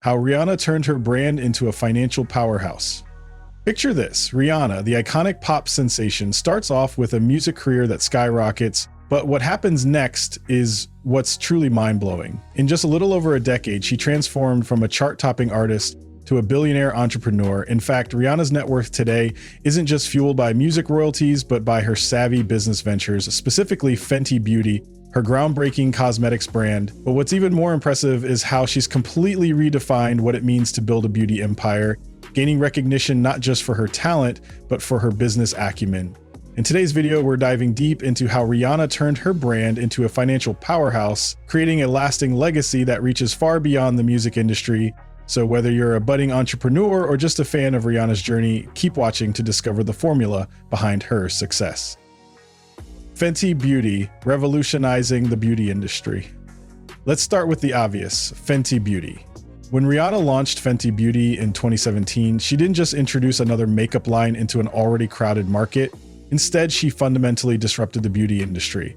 How Rihanna turned her brand into a financial powerhouse. Picture this: Rihanna, the iconic pop sensation, starts off with a music career that skyrockets, but what happens next is what's truly mind-blowing. In just a little over a decade, she transformed from a chart-topping artist to a billionaire entrepreneur. In fact, Rihanna's net worth today isn't just fueled by music royalties, but by her savvy business ventures, specifically Fenty Beauty, her groundbreaking cosmetics brand. But what's even more impressive is how she's completely redefined what it means to build a beauty empire, gaining recognition not just for her talent, but for her business acumen. In today's video, we're diving deep into how Rihanna turned her brand into a financial powerhouse, creating a lasting legacy that reaches far beyond the music industry. So whether you're a budding entrepreneur or just a fan of Rihanna's journey, keep watching to discover the formula behind her success. Fenty Beauty, revolutionizing the beauty industry. Let's start with the obvious: Fenty Beauty. When Rihanna launched Fenty Beauty in 2017, she didn't just introduce another makeup line into an already crowded market. Instead, she fundamentally disrupted the beauty industry.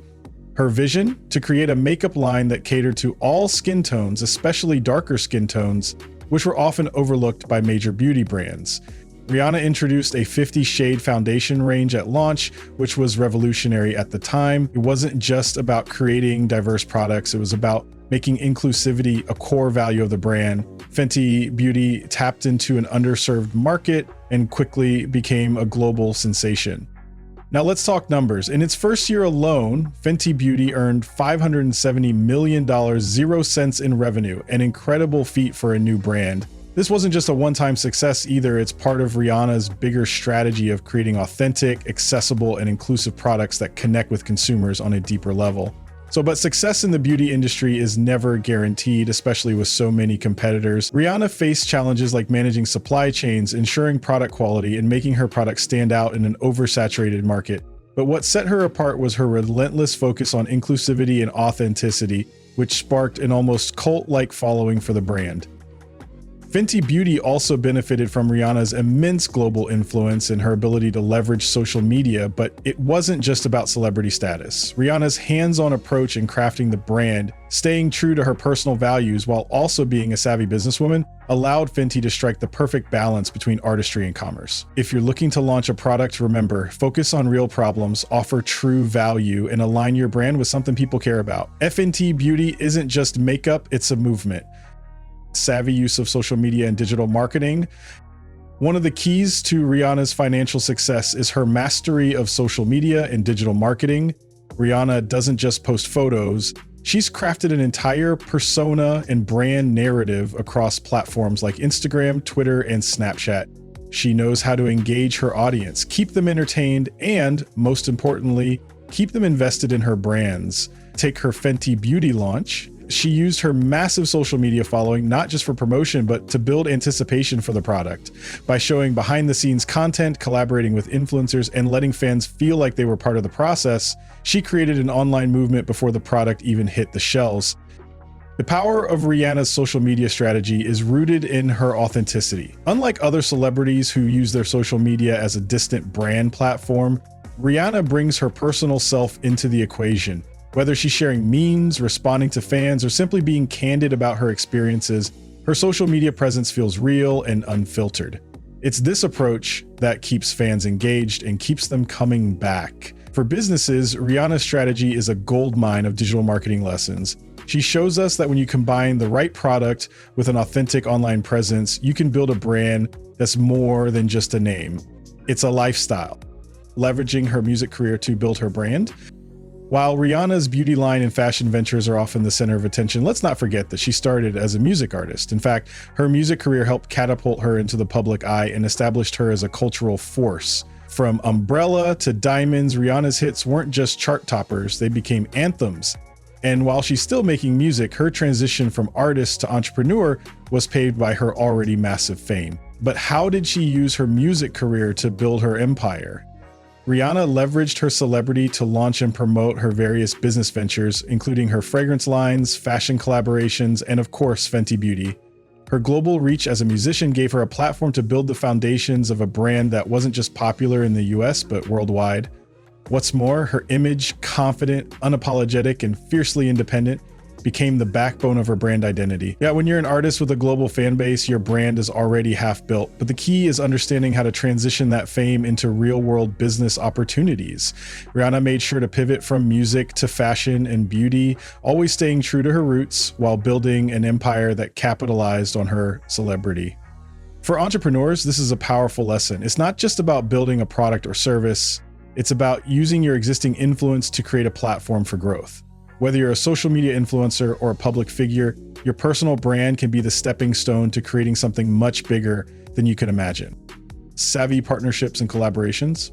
Her vision: to create a makeup line that catered to all skin tones, especially darker skin tones, which were often overlooked by major beauty brands. Rihanna introduced a 50 shade foundation range at launch, which was revolutionary at the time. It wasn't just about creating diverse products, it was about making inclusivity a core value of the brand. Fenty Beauty tapped into an underserved market and quickly became a global sensation. Now let's talk numbers. In its first year alone, Fenty Beauty earned $570 million, 0 cents in revenue, an incredible feat for a new brand. This wasn't just a one-time success either. It's part of Rihanna's bigger strategy of creating authentic, accessible, and inclusive products that connect with consumers on a deeper level. But success in the beauty industry is never guaranteed, especially with so many competitors. Rihanna faced challenges like managing supply chains, ensuring product quality, and making her products stand out in an oversaturated market. But what set her apart was her relentless focus on inclusivity and authenticity, which sparked an almost cult-like following for the brand. Fenty Beauty also benefited from Rihanna's immense global influence and her ability to leverage social media, but it wasn't just about celebrity status. Rihanna's hands-on approach in crafting the brand, staying true to her personal values while also being a savvy businesswoman, allowed Fenty to strike the perfect balance between artistry and commerce. If you're looking to launch a product, remember, focus on real problems, offer true value, and align your brand with something people care about. Fenty Beauty isn't just makeup, it's a movement. Savvy use of social media and digital marketing. One of the keys to Rihanna's financial success is her mastery of social media and digital marketing. Rihanna doesn't just post photos. She's crafted an entire persona and brand narrative across platforms like Instagram, Twitter, and Snapchat. She knows how to engage her audience, keep them entertained, and most importantly, keep them invested in her brands. Take her Fenty Beauty launch. She used her massive social media following not just for promotion, but to build anticipation for the product. By showing behind-the-scenes content, collaborating with influencers, and letting fans feel like they were part of the process, she created an online movement before the product even hit the shelves. The power of Rihanna's social media strategy is rooted in her authenticity. Unlike other celebrities who use their social media as a distant brand platform, Rihanna brings her personal self into the equation. Whether she's sharing memes, responding to fans, or simply being candid about her experiences, her social media presence feels real and unfiltered. It's this approach that keeps fans engaged and keeps them coming back. For businesses, Rihanna's strategy is a goldmine of digital marketing lessons. She shows us that when you combine the right product with an authentic online presence, you can build a brand that's more than just a name. It's a lifestyle. Leveraging her music career to build her brand. While Rihanna's beauty line and fashion ventures are often the center of attention, let's not forget that she started as a music artist. In fact, her music career helped catapult her into the public eye and established her as a cultural force. From Umbrella to Diamonds, Rihanna's hits weren't just chart toppers, they became anthems. And while she's still making music, her transition from artist to entrepreneur was paved by her already massive fame. But how did she use her music career to build her empire? Rihanna leveraged her celebrity to launch and promote her various business ventures, including her fragrance lines, fashion collaborations, and of course, Fenty Beauty. Her global reach as a musician gave her a platform to build the foundations of a brand that wasn't just popular in the US, but worldwide. What's more, her image, confident, unapologetic, and fiercely independent, became the backbone of her brand identity. Yeah, when you're an artist with a global fan base, your brand is already half built, but the key is understanding how to transition that fame into real-world business opportunities. Rihanna made sure to pivot from music to fashion and beauty, always staying true to her roots while building an empire that capitalized on her celebrity. For entrepreneurs, this is a powerful lesson. It's not just about building a product or service. It's about using your existing influence to create a platform for growth. Whether you're a social media influencer or a public figure, your personal brand can be the stepping stone to creating something much bigger than you could imagine. Savvy partnerships and collaborations.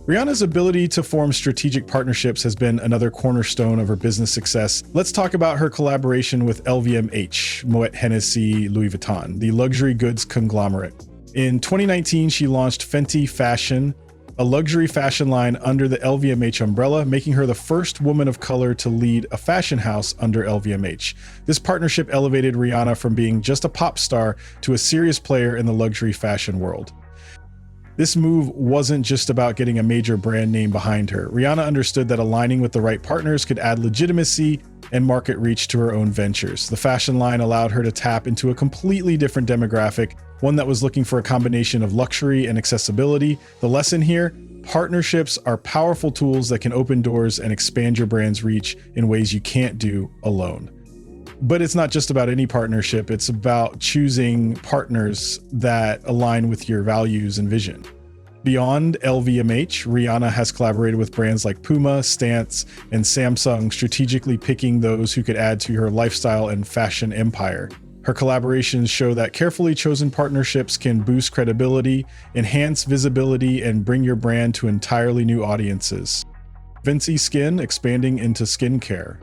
Rihanna's ability to form strategic partnerships has been another cornerstone of her business success. Let's talk about her collaboration with LVMH, Moet Hennessy Louis Vuitton, the luxury goods conglomerate. In 2019, she launched Fenty Fashion, a luxury fashion line under the LVMH umbrella, making her the first woman of color to lead a fashion house under LVMH. This partnership elevated Rihanna from being just a pop star to a serious player in the luxury fashion world. This move wasn't just about getting a major brand name behind her. Rihanna understood that aligning with the right partners could add legitimacy and market reach to her own ventures. The fashion line allowed her to tap into a completely different demographic, one that was looking for a combination of luxury and accessibility. The lesson here: partnerships are powerful tools that can open doors and expand your brand's reach in ways you can't do alone. But it's not just about any partnership, it's about choosing partners that align with your values and vision. Beyond LVMH, Rihanna has collaborated with brands like Puma, Stance, and Samsung, strategically picking those who could add to her lifestyle and fashion empire. Her collaborations show that carefully chosen partnerships can boost credibility, enhance visibility, and bring your brand to entirely new audiences. Fenty Skin expanding into skincare.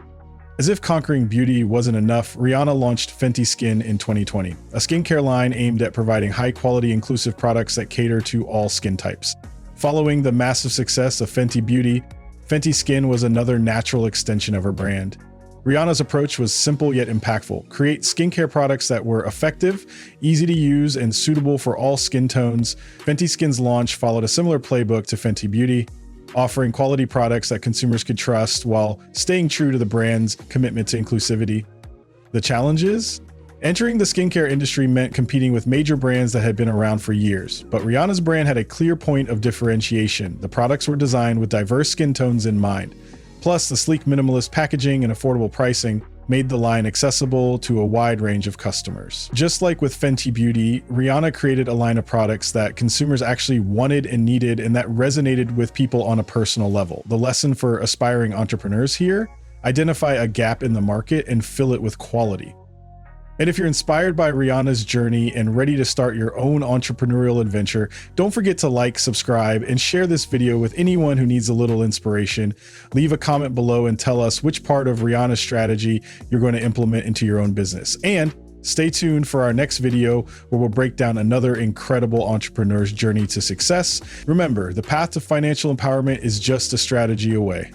As if conquering beauty wasn't enough, Rihanna launched Fenty Skin in 2020, a skincare line aimed at providing high-quality, inclusive products that cater to all skin types. Following the massive success of Fenty Beauty, Fenty Skin was another natural extension of her brand. Rihanna's approach was simple yet impactful: create skincare products that were effective, easy to use, and suitable for all skin tones. Fenty Skin's launch followed a similar playbook to Fenty Beauty, offering quality products that consumers could trust while staying true to the brand's commitment to inclusivity. The challenges? Entering the skincare industry meant competing with major brands that had been around for years, but Rihanna's brand had a clear point of differentiation. The products were designed with diverse skin tones in mind. Plus, the sleek minimalist packaging and affordable pricing made the line accessible to a wide range of customers. Just like with Fenty Beauty, Rihanna created a line of products that consumers actually wanted and needed, and that resonated with people on a personal level. The lesson for aspiring entrepreneurs here: identify a gap in the market and fill it with quality. And if you're inspired by Rihanna's journey and ready to start your own entrepreneurial adventure, don't forget to like, subscribe, and share this video with anyone who needs a little inspiration. Leave a comment below and tell us which part of Rihanna's strategy you're going to implement into your own business. And stay tuned for our next video, where we'll break down another incredible entrepreneur's journey to success. Remember, the path to financial empowerment is just a strategy away.